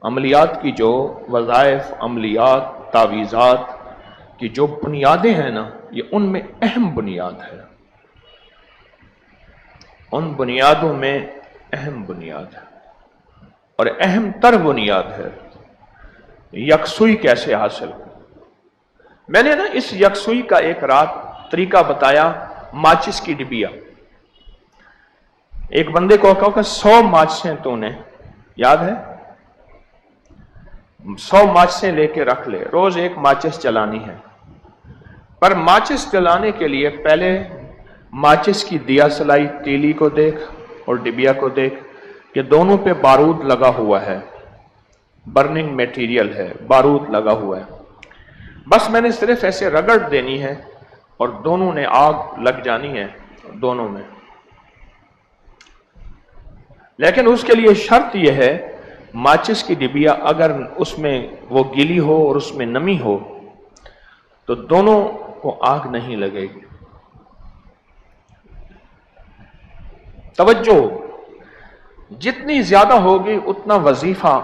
عملیات کی جو وظائف، عملیات، تعویذات کی جو بنیادیں ہیں نا، یہ ان میں اہم بنیاد ہے، ان بنیادوں میں اہم بنیاد ہے، اور اہم تر بنیاد ہے یکسوئی کیسے حاصل ہو۔ میں نے نا اس یکسوئی کا ایک رات طریقہ بتایا، ماچس کی ڈبیا۔ ایک بندے کو کہو کہ 100 ماچسیں تو نے یاد ہے، 100 ماچسیں لے کے رکھ لے، روز ایک ماچس جلانی ہے، پر ماچس جلانے کے لیے پہلے ماچس کی دیا سلائی تیلی کو دیکھ اور ڈبیا کو دیکھ کہ دونوں پہ بارود لگا ہوا ہے، برننگ میٹیریل ہے، بارود لگا ہوا ہے۔ بس میں نے صرف ایسے رگڑ دینی ہے اور دونوں نے آگ لگ جانی ہے دونوں میں۔ لیکن اس کے لیے شرط یہ ہے، ماچس کی ڈبیا اگر اس میں وہ گیلی ہو اور اس میں نمی ہو تو دونوں کو آگ نہیں لگے گی۔ توجہ، جتنی زیادہ ہوگی اتنا وظیفہ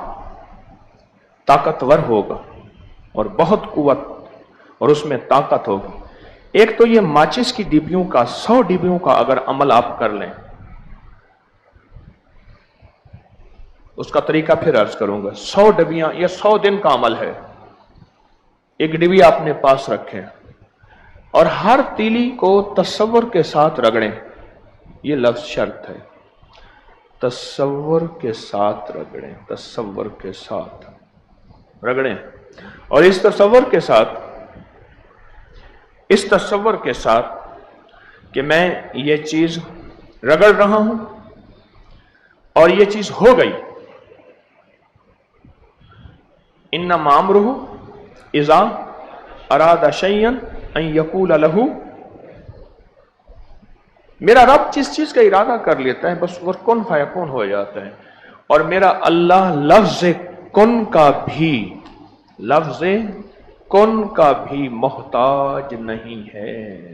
طاقتور ہوگا اور بہت قوت اور اس میں طاقت ہوگی۔ ایک تو یہ ماچس کی ڈبیوں کا، 100 ڈبیوں کا اگر عمل آپ کر لیں، اس کا طریقہ پھر عرض کروں گا۔ 100 ڈبیاں، یہ 100 دن کا عمل ہے۔ ایک ڈبی اپنے پاس رکھیں اور ہر تیلی کو تصور کے ساتھ رگڑیں، یہ لفظ شرط ہے، تصور کے ساتھ رگڑیں، تصور کے ساتھ رگڑیں، اور اس تصور کے ساتھ کہ میں یہ چیز رگڑ رہا ہوں اور یہ چیز ہو گئی۔ انما امرہ اذا اراد شیئا ان یقول لہ، میرا رب جس چیز کا ارادہ کر لیتا ہے بس وہ کن فیکون ہو جاتا ہے، اور میرا اللہ لفظ کن کا بھی محتاج نہیں ہے۔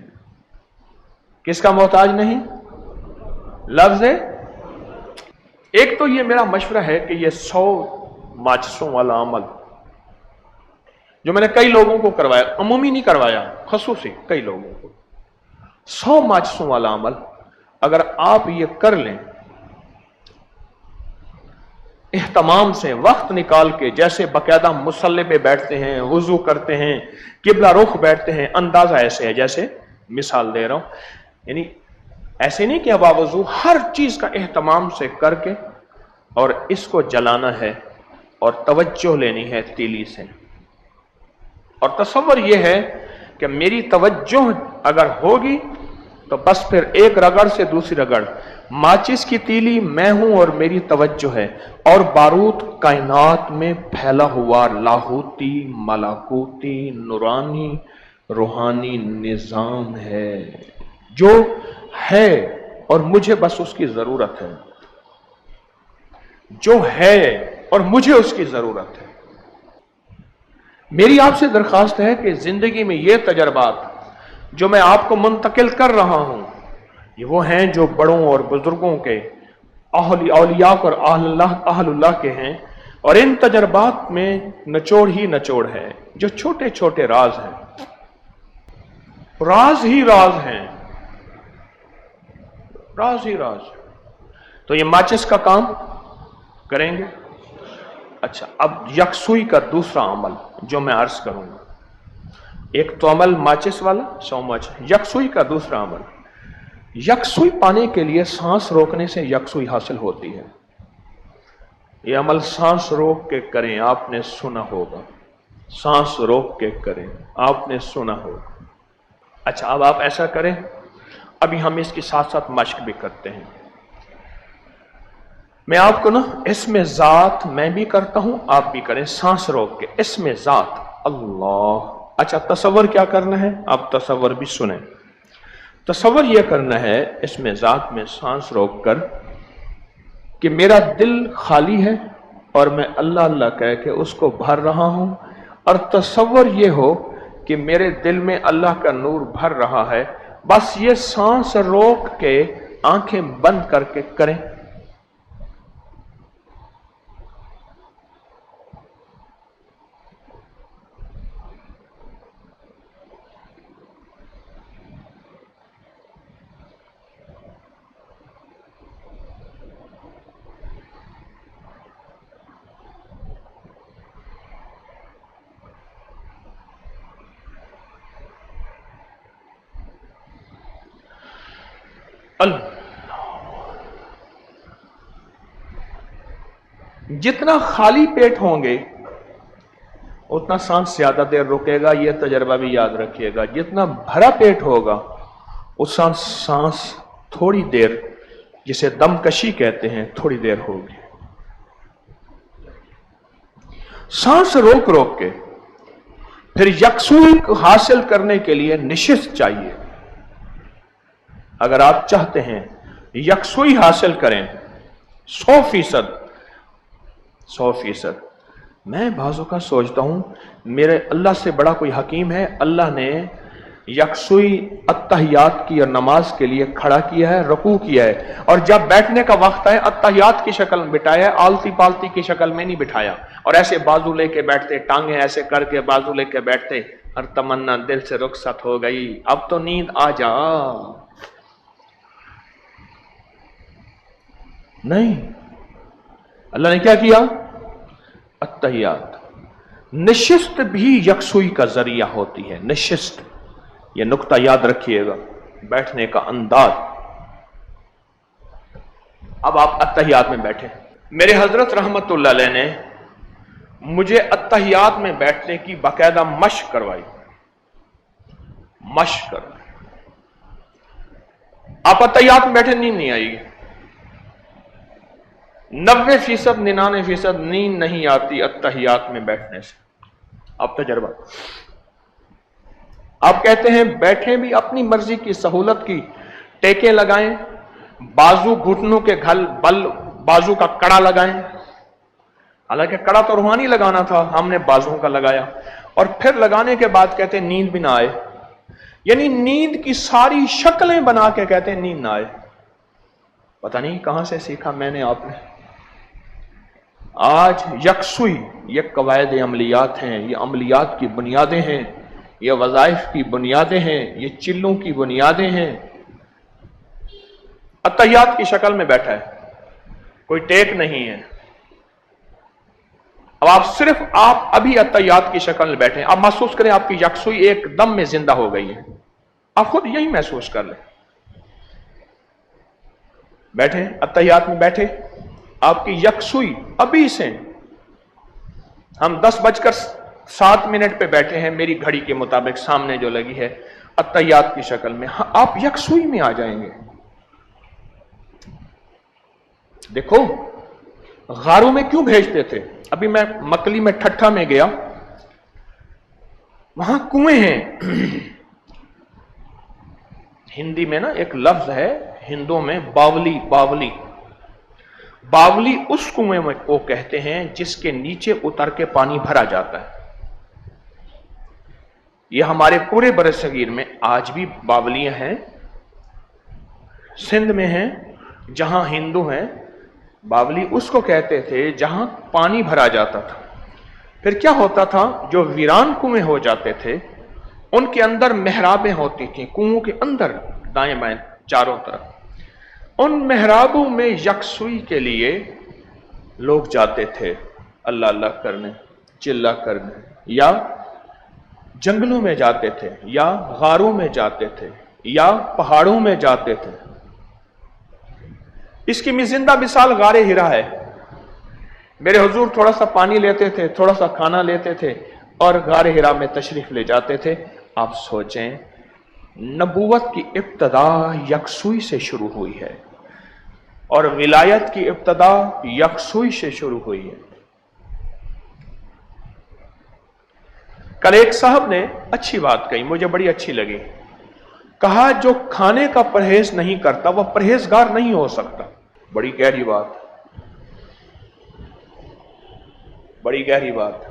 کس کا محتاج نہیں؟ لفظ۔ ایک تو یہ میرا مشورہ ہے کہ یہ 100 ماچسوں والا عمل جو میں نے کئی لوگوں کو کروایا، عمومی نہیں کروایا، خصوصی کئی لوگوں کو، 100 ماچسوں والا عمل اگر آپ یہ کر لیں اہتمام سے، وقت نکال کے، جیسے باقاعدہ مصلی پہ بیٹھتے ہیں، وضو کرتے ہیں، قبلہ رخ بیٹھتے ہیں، اندازہ ایسے ہے جیسے مثال دے رہا ہوں، یعنی ایسے نہیں کہ باوضو، ہر چیز کا اہتمام سے کر کے اور اس کو جلانا ہے اور توجہ لینی ہے تیلی سے، اور تصور یہ ہے کہ میری توجہ اگر ہوگی تو بس پھر ایک رگڑ سے دوسری رگڑ، ماچس کی تیلی میں ہوں اور میری توجہ ہے، اور بارود کائنات میں پھیلا ہوا لاہوتی، ملاکوتی، نورانی، روحانی نظام ہے جو ہے، اور مجھے بس اس کی ضرورت ہے، جو ہے اور مجھے اس کی ضرورت ہے۔ میری آپ سے درخواست ہے کہ زندگی میں یہ تجربات جو میں آپ کو منتقل کر رہا ہوں، یہ وہ ہیں جو بڑوں اور بزرگوں کے، اولیاء اور اہل اللہ کے ہیں، اور ان تجربات میں نچوڑ ہی نچوڑ ہے، جو چھوٹے چھوٹے راز ہیں، راز ہی راز ہیں، راز ہی راز۔ تو یہ ماچس کا کام کریں گے۔ اچھا، اب یکسوئی کا دوسرا عمل جو میں عرض کروں گا، ایک تو عمل ماچس والا، 100 ماچس، یکسوئی کا دوسرا عمل، یکسوئی پانے کے لیے سانس روکنے سے یکسوئی حاصل ہوتی ہے۔ یہ عمل سانس روک کے کریں، آپ نے سنا ہوگا، سانس روک کے کریں، آپ نے سنا ہوگا۔ اچھا، اب آپ ایسا کریں، ابھی ہم اس کے ساتھ ساتھ مشق بھی کرتے ہیں۔ میں آپ کو نا اسم ذات میں بھی کرتا ہوں، آپ بھی کریں، سانس روک کے، اسم ذات اللہ۔ اچھا، تصور کیا کرنا ہے؟ آپ تصور بھی سنیں۔ تصور یہ کرنا ہے اسم ذات میں سانس روک کر کہ میرا دل خالی ہے اور میں اللہ اللہ کہہ کے اس کو بھر رہا ہوں، اور تصور یہ ہو کہ میرے دل میں اللہ کا نور بھر رہا ہے، بس یہ سانس روک کے آنکھیں بند کر کے کریں۔ जितना खाली पेट होंगे उतना सांस ज्यादा देर रुकेगा, यह तजर्बा भी याद रखिएगा। जितना भरा पेट होगा उतना सांस थोड़ी देर, जिसे दमकशी कहते हैं, थोड़ी देर होगी। सांस रोक रोक के फिर यकसुई हासिल करने के लिए निशिस्त चाहिए। अगर आप चाहते हैं यकसुई हासिल करें 100%, मैं बाजू का सोचता हूं मेरे अल्लाह से बड़ा कोई हकीम है, अल्लाह ने यकसुई अत्तहियात की और नमाज के लिए खड़ा किया है, रुकू किया है, और जब बैठने का वक्त है अत्तहियात की शक्ल में बिठाया है, आलती पालती की शक्ल में नहीं बिठाया। और ऐसे बाजू लेके बैठते, टांगे ऐसे करके बाजू लेके बैठते, हर तमन्ना दिल से रुखसत हो गई, अब तो नींद आ जा। नहीं, अल्लाह ने क्या किया? अत्तहियात। निशिस्त भी यकसुई का जरिया होती है, निशिस्त, यह नुक्ता याद रखिएगा, बैठने का अंदाज। अब आप अत्तहियात में बैठे। मेरे हजरत रहमतुल्लाह अलैह ने मुझे अत्तहियात में बैठने की बाकायदा मश्क करवाई, मश्क करवाई। आप अत्तहियात में बैठे, नींद नहीं आएगी। 90%, 99% नींद नहीं आती अत्तहियात में बैठने से। अब तजर्बा। आप कहते हैं बैठे भी अपनी मर्जी की, सहूलत की, टेके लगाएं, बाजू घुटनों के घल बल बाजू का कड़ा लगाएं। हालांकि कड़ा तो रूहानी लगाना था, हमने बाजुओं का लगाया, और फिर लगाने के बाद कहते हैं नींद भी ना आए, यानी नींद की सारी शक्लें बना के कहते हैं नींद ना आए। पता नहीं कहां से सीखा मैंने, आपने। आज यकसुई ये कवायद अमलियात हैं, ये अमलियात की बुनियादें हैं, ये वज़ाइफ की बुनियादें हैं, ये चिल्लों की बुनियादें हैं। अत्तहियात की शक्ल में बैठा है, कोई टेक नहीं है। अब आप सिर्फ आप अभी अत्तहियात की शक्ल में बैठे हैं, आप महसूस करें आपकी यकसुई एकदम में जिंदा हो गई है। आप खुद यही महसूस कर लें। बैठे अत्तहियात में बैठे, आपकी यकसुई अभी से, हम 10:07 पे बैठे हैं मेरी घड़ी के मुताबिक, सामने जो लगी है अत्तहियात की शक्ल में, आप यकसुई में आ जाएंगे। देखो गारों में क्यों भेजते थे? अभी मैं मकली में ठट्ठा में गया, वहां कुएं हैं। हिंदी में ना एक लफ्ज है, हिंदुओं में बावली, बावली। बावली उस कुएं में को कहते हैं जिसके नीचे उतर के पानी भरा जाता है। यह हमारे पूरे बरसगीर में आज भी बावलियां हैं, सिंध में हैं, जहां हिंदू हैं। बावली उसको कहते थे जहां पानी भरा जाता था। फिर क्या होता था, जो वीरान कुएं हो जाते थे उनके अंदर मेहराबें होती थी, कुओं के अंदर दाएं बाएं चारों तरफ। उन मेहराबों में यकसुई के लिए लोग जाते थे अल्लाह अल्लाह करने, चिल्ला करने, या जंगलों में जाते थे, या गारों में जाते थे, या पहाड़ों में जाते थे। इसकी भी जिंदा मिसाल गारे हिरा है। मेरे हुजूर थोड़ा सा पानी लेते थे, थोड़ा सा खाना लेते थे और गारे हिरा में तशरीफ ले जाते थे। आप सोचें, नबूवत की इब्तदा यकसुई से शुरू हुई है और विलायत की इब्तदा यकसुई से शुरू हुई है। कल एक साहब ने अच्छी बात कही, मुझे बड़ी अच्छी लगी। कहा जो खाने का परहेज नहीं करता वह परहेजगार नहीं हो सकता। बड़ी गहरी बात, बड़ी गहरी बात।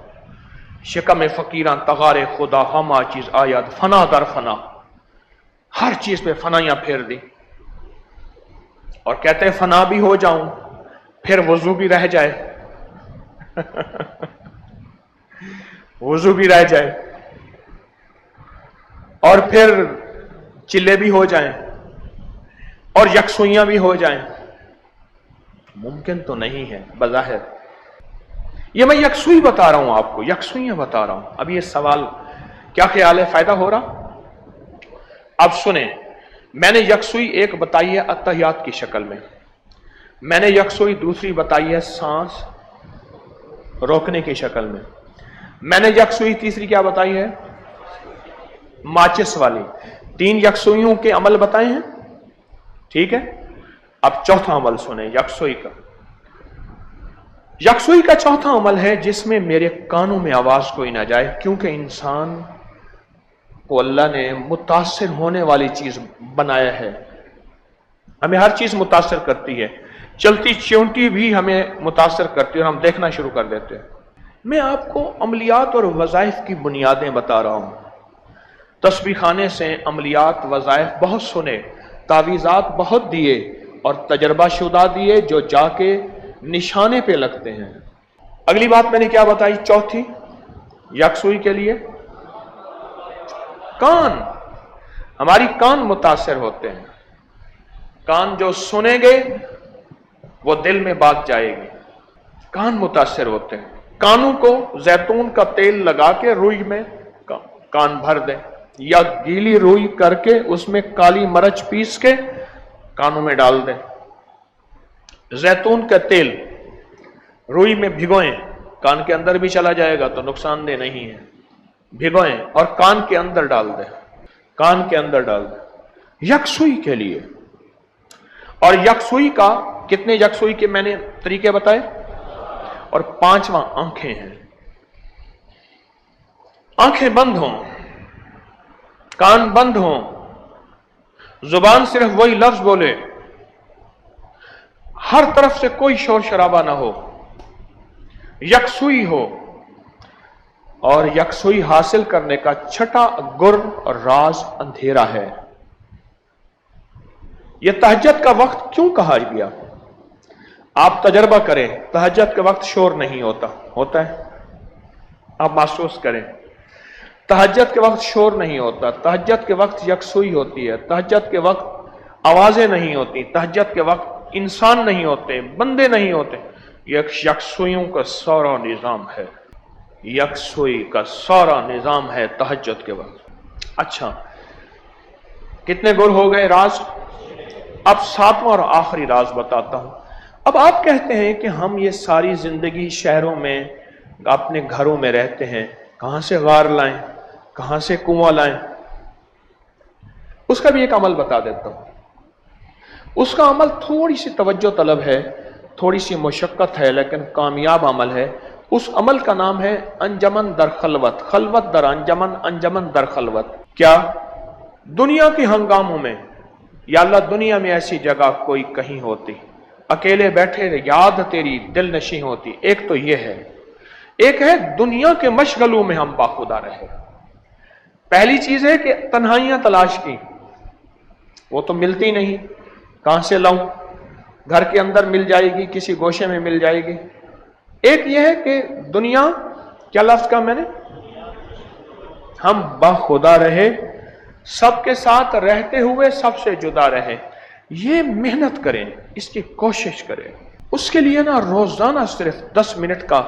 शिकम फकीरां तगारे खुदा हमा चीज आयात फना दर फना, हर चीज पे फनाइयां फेर दी और कहते हैं फना भी हो जाऊं फिर वजू भी रह जाए। वजू भी रह जाए और फिर चिल्ले भी हो जाएं और यकसुइयां भी हो जाएं। मुमकिन तो नहीं है बज़ाहिर। ये मैं यकसुई बता रहा हूं आपको, यकसुइयां बता रहा हूं। अब ये सवाल क्या ख्याल है, फायदा हो रहा? अब सुने, मैंने यकसुई एक बताई है अत्तहियात की शक्ल में, मैंने यकसुई दूसरी बताई है सांस रोकने की शक्ल में। मैंने यकसुई तीसरी क्या बताई है? माचिस वाली। 3 यकसुइयों के अमल बताए हैं, ठीक है। अब चौथा अमल सुने यकसुई का। यकसुई का चौथा अमल है जिसमें मेरे कानों में आवाज कोई ना जाए, क्योंकि इंसान को अल्लाह ने मुतासिर होने वाली चीज बनाया है। हमें हर चीज मुतासिर करती है, चलती चींटी भी हमें मुतासिर करती है और हम देखना शुरू कर देते हैं। मैं आपको अमलियात और वज़ाइफ की बुनियादें बता रहा हूं। तस्बीह खाने से अमलियात वज़ाइफ बहुत सुने, तावीज़ात बहुत दिए और तजर्बा शुदा दिए जो जाके निशाने पे लगते हैं। अगली बात मैंने क्या बताई? चौथी यकसुई के लिए कान। हमारी कान मुतासिर होते हैं। कान जो सुनेंगे वो दिल में बात जाएगी। कान मुतासिर होते हैं। कानों को जैतून का तेल लगा के रुई में कान भर दें, या गीली रुई करके उसमें काली मिर्च पीस के कानों में डाल दें। जैतून का तेल रुई में भिगोएं, कान के अंदर भी चला जाएगा तो नुकसानदेह नहीं है। भिगोएं और कान के अंदर डाल दें, कान के अंदर डाल दें यकसुई के लिए। और यकसुई का कितने यकसुई के मैंने तरीके बताए? और 5वां आंखें हैं। आंखें बंद हों, कान बंद हों, जुबान सिर्फ वही लफ्ज बोले, हर तरफ से कोई शोर शराबा ना हो, यकसुई हो। और यकसुई हासिल करने का छठा गुर और राज अंधेरा है। यह तहज्जुद का वक्त क्यों कहा गया? आप तजर्बा करें, तहज्जुद के वक्त शोर नहीं होता है। आप महसूस करें, तहज्जुद के वक्त शोर नहीं होता, तहज्जुद के वक्त यकसुई होती है, तहज्जुद के वक्त आवाजें नहीं होती, तहज्जुद के वक्त इंसान नहीं होते, बंदे नहीं होते। यकसुइयों का सारा निजाम है, यकसुई का सारा निजाम है तहज्जुद के वक्त। अच्छा, कितने गुर हो गए राज? अब 7वां और आखिरी राज बताता हूं। अब आप कहते हैं कि हम ये सारी जिंदगी शहरों में अपने घरों में रहते हैं, कहां से गार लाएं, कहां से कुआं लाएं? उसका भी एक अमल बता देता हूं। उसका अमल थोड़ी सी तवज्जो तलब है, थोड़ी सी मुशक्कत है, लेकिन कामयाब अमल है। उस अमल का नाम है अंजमन दर खलवत, खलवत दर अंजमन, अंजमन दर खलवत। क्या? दुनिया के हंगामों में, या अल्लाह दुनिया में ऐसी जगह कोई कहीं होती, अकेले बैठे याद तेरी दिल नशी होती। एक तो यह है, एक है दुनिया के मशगलों में हम बाखुदा रहे। पहली चीज है कि तन्हाइयां तलाश की, वो तो मिलती नहीं, कहां से लाऊं? घर के अंदर मिल जाएगी, किसी गोशे में मिल जाएगी। एक यह है कि दुनिया, क्या लफ्ज का मैंने, हम बाखुदा रहे, सबके साथ रहते हुए सबसे जुदा रहे। ये मेहनत करें, इसकी कोशिश करें। उसके लिए ना रोजाना सिर्फ 10 मिनट का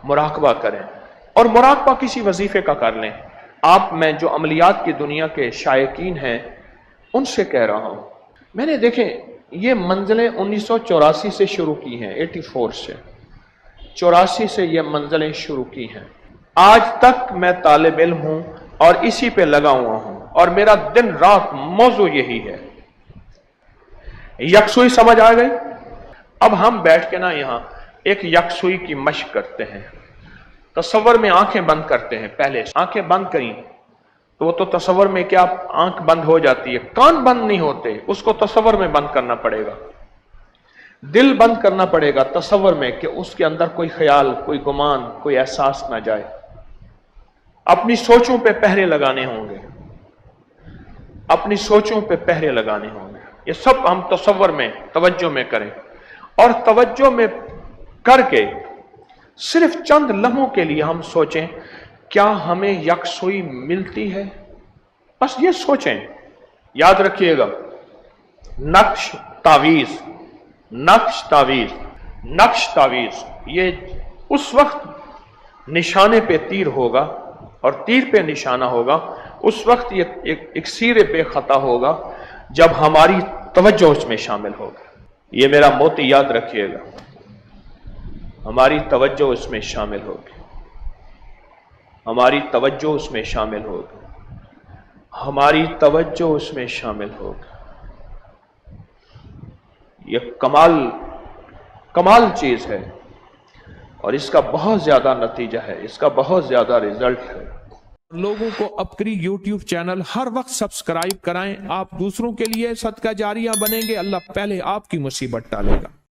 मुराकबा करें, और मुराकबा किसी वजीफे का कर लें। आप, मैं जो अमलियात की दुनिया के शायकीन हैं उनसे कह रहा हूं, मैंने देखें ये मंजिलें 1984 से शुरू की हैं, 84 से, 84 से ये मंजिलें शुरू की हैं। आज तक मैं तालिब इल्म हूं और इसी पे लगा हुआ हूं, और मेरा दिन रात मौजू यही है। यकसुई समझ आ गई? अब हम बैठ के ना यहां एक यकसुई की मशक करते हैं। तसव्वुर में आंखें बंद करते हैं। पहले आंखें बंद करी तो वो तो तसव्वुर में क्या आंख बंद हो जाती है, कान बंद नहीं होते, उसको तसव्वुर में बंद करना पड़ेगा। दिल बंद करना पड़ेगा तसव्वुर में, कि उसके अंदर कोई ख्याल, कोई गुमान, कोई एहसास ना जाए। अपनी सोचों पे पहरे लगाने होंगे, अपनी सोचों पे पहरे लगाने होंगे। ये सब हम तसव्वुर में, तवज्जो में करें, और तवज्जो में करके सिर्फ चंद लम्हों के लिए हम सोचें, क्या हमें यकसुई मिलती है? बस ये सोचें। याद रखिएगा, नक्श तावीज, नक्श तावीज, नक्श तावीज, ये उस वक्त निशाने पे तीर होगा और तीर पे निशाना होगा, उस वक्त ये एक सीरे पे खता होगा जब हमारी तवज्जो उसमें शामिल होगा। ये मेरा मोती याद रखिएगा। ہماری توجہ اس میں شامل ہوگی، ہماری توجہ اس میں شامل ہوگی، ہماری توجہ اس میں شامل ہوگی۔ یہ کمال چیز ہے، اور اس کا بہت زیادہ نتیجہ ہے، اس کا بہت زیادہ رزلٹ ہے۔ لوگوں کو اپکری یوٹیوب چینل ہر وقت سبسکرائب کرائیں، آپ دوسروں کے لیے صدقہ جاریہ بنیں گے، اللہ پہلے آپ کی مصیبت ٹالے گا۔